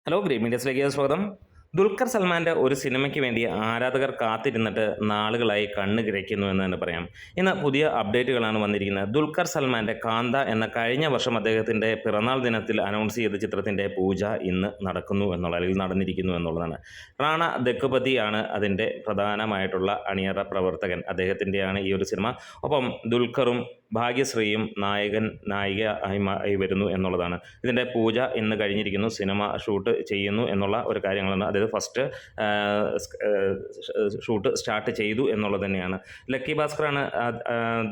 Hello green മീഡിയസിലേക്ക് സ്വാഗതം. ദുൽഖർ സൽമാൻ്റെ ഒരു സിനിമയ്ക്ക് വേണ്ടി ആരാധകർ കാത്തിരുന്നിട്ട് നാളുകളായി കണ്ണ് കിഴയ്ക്കുന്നു എന്ന് തന്നെ പറയാം. ഇന്ന് പുതിയ അപ്ഡേറ്റുകളാണ് വന്നിരിക്കുന്നത്. ദുൽഖർ സൽമാൻ്റെ കാന്ത എന്ന കഴിഞ്ഞ വർഷം അദ്ദേഹത്തിൻ്റെ പിറന്നാൾ ദിനത്തിൽ അനൗൺസ് ചെയ്ത ചിത്രത്തിൻ്റെ പൂജ ഇന്ന് നടക്കുന്നു എന്നുള്ള അല്ലെങ്കിൽ നടന്നിരിക്കുന്നു എന്നുള്ളതാണ്. റാണ ദഗ്ഗുപതിയാണ് അതിൻ്റെ പ്രധാനമായിട്ടുള്ള അണിയറ പ്രവർത്തകൻ. അദ്ദേഹത്തിൻ്റെയാണ് ഈ ഒരു സിനിമ. ഒപ്പം ദുൽഖറും ഭാഗ്യശ്രീയും നായിക ആയി വരുന്നു എന്നുള്ളതാണ്. ഇതിൻ്റെ പൂജ ഇന്ന് കഴിഞ്ഞിരിക്കുന്നു. സിനിമ ഷൂട്ട് ചെയ്യുന്നു എന്നുള്ള ഒരു കാര്യങ്ങളാണ്. അതായത് ഫസ്റ്റ് ഷൂട്ട് സ്റ്റാർട്ട് ചെയ്തു എന്നുള്ളത് തന്നെയാണ്. ലക്കി ഭാസ്കറാണ്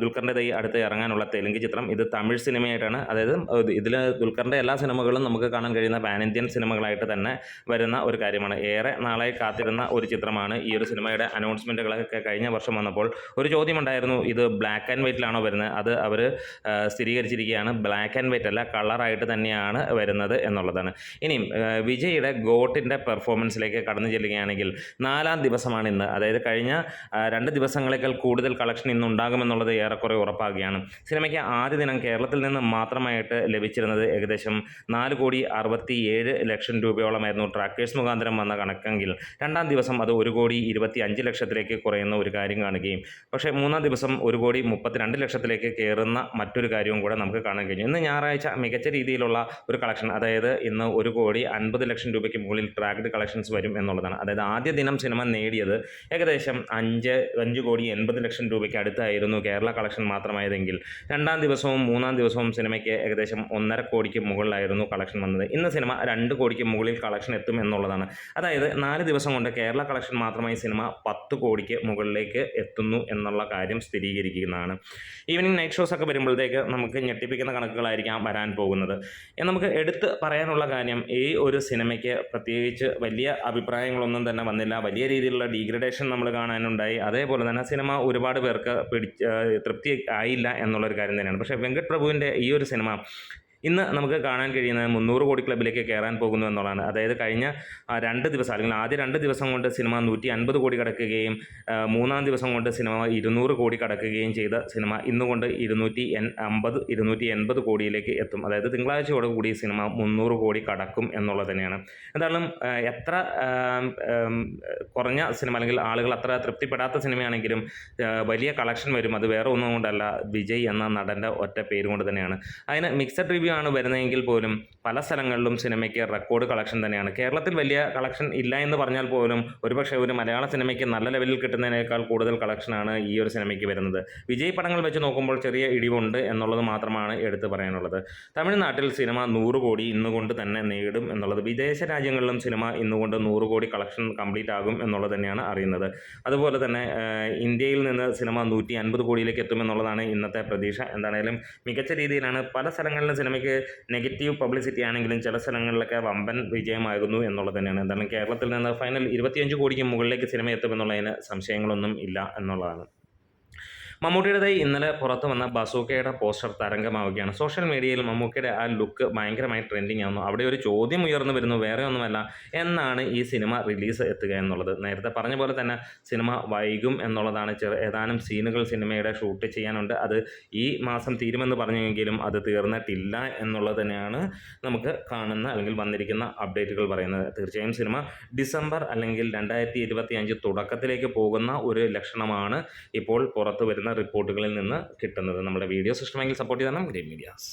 ദുൽഖറിൻ്റെ അടുത്ത് ഇറങ്ങാനുള്ള തെലുങ്ക് ചിത്രം. ഇത് തമിഴ് സിനിമയായിട്ടാണ്. അതായത് ഇതിൽ ദുൽഖറിൻ്റെ എല്ലാ സിനിമകളും നമുക്ക് കാണാൻ കഴിയുന്ന പാൻ ഇന്ത്യൻ സിനിമകളായിട്ട് തന്നെ വരുന്ന ഒരു കാര്യമാണ്. ഏറെ നാളായി കാത്തിരുന്ന ഒരു ചിത്രമാണ്. ഈ ഒരു സിനിമയുടെ അനൗൺസ്മെൻറ്റുകളൊക്കെ കഴിഞ്ഞ വർഷം വന്നപ്പോൾ ഒരു ചോദ്യമുണ്ടായിരുന്നു, ഇത് ബ്ലാക്ക് ആൻഡ് വൈറ്റിലാണോ വരുന്നത്? അത് അവർ സ്ഥിരീകരിച്ചിരിക്കുകയാണ്. ബ്ലാക്ക് ആൻഡ് വൈറ്റ് അല്ല, കളറായിട്ട് തന്നെയാണ് വരുന്നത് എന്നുള്ളതാണ്. ഇനിയും വിജയുടെ ഗോട്ടിൻ്റെ പെർഫോമൻസിലേക്ക് കടന്നു ചെല്ലുകയാണെങ്കിൽ 4-ാം ദിവസമാണ് ഇന്ന്. അതായത് കഴിഞ്ഞ 2 ദിവസങ്ങളേക്കാൾ കൂടുതൽ കളക്ഷൻ ഇന്നുണ്ടാകുമെന്നുള്ളത് ഏറെക്കുറെ ഉറപ്പാകുകയാണ്. സിനിമയ്ക്ക് ആദ്യ ദിനം കേരളത്തിൽ നിന്ന് മാത്രമായിട്ട് ലഭിച്ചിരുന്നത് ഏകദേശം 4,67,00,000 രൂപയോളമായിരുന്നു ട്രാക്കേഴ്സ് മുഖാന്തരം വന്ന കണക്കെങ്കിൽ 2-ാം ദിവസം അത് 1,25,00,000 കുറയുന്ന ഒരു കാര്യം കാണുകയും, പക്ഷേ 3-ാം ദിവസം 1,32,00,000 കയറുന്ന മറ്റൊരു കാര്യവും കൂടെ നമുക്ക് കാണാൻ കഴിഞ്ഞു. ഇന്ന് ഞായറാഴ്ച മികച്ച രീതിയിലുള്ള ഒരു കളക്ഷൻ, അതായത് ഇന്ന് 1,50,00,000 മുകളിൽ ട്രാക്ഡ് കളക്ഷൻസ് വരും എന്നുള്ളതാണ്. അതായത് ആദ്യ ദിനം സിനിമ നേടിയത് ഏകദേശം 5,80,00,000 അടുത്തായിരുന്നു കേരള കളക്ഷൻ മാത്രമായതെങ്കിൽ 2-ാം ദിവസവും 3-ാം ദിവസവും സിനിമയ്ക്ക് ഏകദേശം 1.5 കോടിക്ക് മുകളിലായിരുന്നു കളക്ഷൻ വന്നത്. ഇന്ന് സിനിമ 2 കോടിക്ക് മുകളിൽ കളക്ഷൻ എത്തും എന്നുള്ളതാണ്. അതായത് 4 ദിവസം കൊണ്ട് കേരള കളക്ഷൻ മാത്രമായി സിനിമ 10 കോടിക്ക് മുകളിലേക്ക് എത്തുന്നു എന്നുള്ള കാര്യം സ്ഥിരീകരിക്കുന്നതാണ്. ഈവനിങ് നൈറ്റ് ഷോസ് ഒക്കെ വരുമ്പോഴത്തേക്ക് നമുക്ക് ഞെട്ടിപ്പിക്കുന്ന കണക്കുകളായിരിക്കാം വരാൻ പോകുന്നത്. നമുക്ക് എടുത്ത് പറയാനുള്ള കാര്യം, ഈ ഒരു സിനിമയ്ക്ക് പ്രത്യേകിച്ച് വലിയ അഭിപ്രായങ്ങളൊന്നും തന്നെ വന്നില്ല. വലിയ രീതിയിലുള്ള ഡീഗ്രഡേഷൻ നമ്മൾ കാണാനുണ്ടായി. അതേപോലെ തന്നെ സിനിമ ഒരുപാട് പേർക്ക് തൃപ്തി ആയില്ല എന്നുള്ളൊരു കാര്യം തന്നെയാണ്. പക്ഷേ വെങ്കട്ട് പ്രഭുവിൻ്റെ ഈ ഒരു സിനിമ ഇന്ന് നമുക്ക് കാണാൻ കഴിയുന്നത് 300 കോടി ക്ലബിലേക്ക് കയറാൻ പോകുന്നു എന്നുള്ളതാണ്. അതായത് കഴിഞ്ഞ 2 ദിവസം അല്ലെങ്കിൽ ആദ്യ 2 ദിവസം കൊണ്ട് സിനിമ 150 കോടി കടക്കുകയും 3-ാം ദിവസം കൊണ്ട് സിനിമ 200 കോടി കടക്കുകയും ചെയ്ത സിനിമ ഇന്നുകൊണ്ട് 280 കോടിയിലേക്ക് എത്തും. അതായത് തിങ്കളാഴ്ചയോടെ കൂടി സിനിമ 300 കോടി കടക്കും എന്നുള്ളത് തന്നെയാണ്. എന്തായാലും എത്ര കുറഞ്ഞ സിനിമ അല്ലെങ്കിൽ ആളുകൾ അത്ര തൃപ്തിപ്പെടാത്ത സിനിമയാണെങ്കിലും വലിയ കളക്ഷൻ വരും. അത് വേറെ ഒന്നും കൊണ്ടല്ല, വിജയ് എന്ന നടൻ്റെ ഒറ്റ പേര് കൊണ്ട് തന്നെയാണ്. അതിന് മിക്സഡ് റിവ്യൂ ആണ് വരുന്നതെങ്കിൽ പോലും പല സ്ഥലങ്ങളിലും സിനിമയ്ക്ക് റെക്കോർഡ് കളക്ഷൻ തന്നെയാണ്. കേരളത്തിൽ വലിയ കളക്ഷൻ ഇല്ല എന്ന് പറഞ്ഞാൽ പോലും ഒരുപക്ഷെ ഒരു മലയാള സിനിമയ്ക്ക് നല്ല ലെവലിൽ കിട്ടുന്നതിനേക്കാൾ കൂടുതൽ കളക്ഷനാണ് ഈ ഒരു സിനിമയ്ക്ക് വരുന്നത്. വിജയ് പടങ്ങൾ വെച്ച് നോക്കുമ്പോൾ ചെറിയ ഇടിവുണ്ട് എന്നുള്ളത് മാത്രമാണ് എടുത്തു പറയാനുള്ളത്. തമിഴ്നാട്ടിൽ സിനിമ 100 കോടി ഇന്നുകൊണ്ട് തന്നെ നേടും എന്നുള്ളത്, വിദേശ രാജ്യങ്ങളിലും സിനിമ ഇന്നുകൊണ്ട് 100 കോടി കളക്ഷൻ കംപ്ലീറ്റ് ആകും എന്നുള്ളത് തന്നെയാണ് അറിയുന്നത്. അതുപോലെ തന്നെ ഇന്ത്യയിൽ നിന്ന് സിനിമ 150 കോടിയിലേക്ക് എത്തുമെന്നുള്ളതാണ് ഇന്നത്തെ പ്രതീക്ഷ. എന്താണെങ്കിലും മികച്ച രീതിയിലാണ് പല സ്ഥലങ്ങളിലും സിനിമയ്ക്ക് നെഗറ്റീവ് പബ്ലിസിറ്റി ആണെങ്കിലും ചില സ്ഥലങ്ങളിലൊക്കെ വമ്പൻ വിജയമാകുന്നു എന്നുള്ളത് തന്നെയാണ്. എന്തായാലും കേരളത്തിൽ നിന്ന് ഫൈനൽ 25 കോടിക്ക് മുകളിലേക്ക് സിനിമ എത്തുമെന്നുള്ളതിന് സംശയങ്ങളൊന്നും ഇല്ല എന്നുള്ളതാണ്. മമ്മൂട്ടിയുടേതായി ഇന്നലെ പുറത്തു വന്ന ബസൂക്കയുടെ പോസ്റ്റർ തരംഗമാവുകയാണ്. സോഷ്യൽ മീഡിയയിൽ മമ്മൂക്കയുടെ ആ ലുക്ക് ഭയങ്കരമായി ട്രെൻഡിങ് ആവുന്നു. അവിടെ ഒരു ചോദ്യം ഉയർന്നു വരുന്നു, വേറെ ഒന്നുമല്ല, എന്നാണ് ഈ സിനിമ റിലീസ് എത്തുക എന്നുള്ളത്. നേരത്തെ പറഞ്ഞ പോലെ തന്നെ സിനിമ വൈകും എന്നുള്ളതാണ്. ഏതാനും സീനുകൾ സിനിമയുടെ ഷൂട്ട് ചെയ്യാനുണ്ട്. അത് ഈ മാസം തീരുമെന്ന് പറഞ്ഞെങ്കിലും അത് തീർന്നിട്ടില്ല എന്നുള്ളത് തന്നെയാണ് നമുക്ക് കാണുന്ന അല്ലെങ്കിൽ വന്നിരിക്കുന്ന അപ്ഡേറ്റുകൾ പറയുന്നത്. തീർച്ചയായും സിനിമ ഡിസംബർ അല്ലെങ്കിൽ 2025 തുടക്കത്തിലേക്ക് പോകുന്ന ഒരു ലക്ഷണമാണ് ഇപ്പോൾ പുറത്തു വരുന്ന റിപ്പോർട്ടുകളിൽ നിന്ന് കിട്ടുന്നത്. നമ്മുടെ വീഡിയോസ് ഇഷ്ടമെങ്കിൽ സപ്പോർട്ട് ചെയ്യണം ഗ്രീൻ മീഡിയാസ്.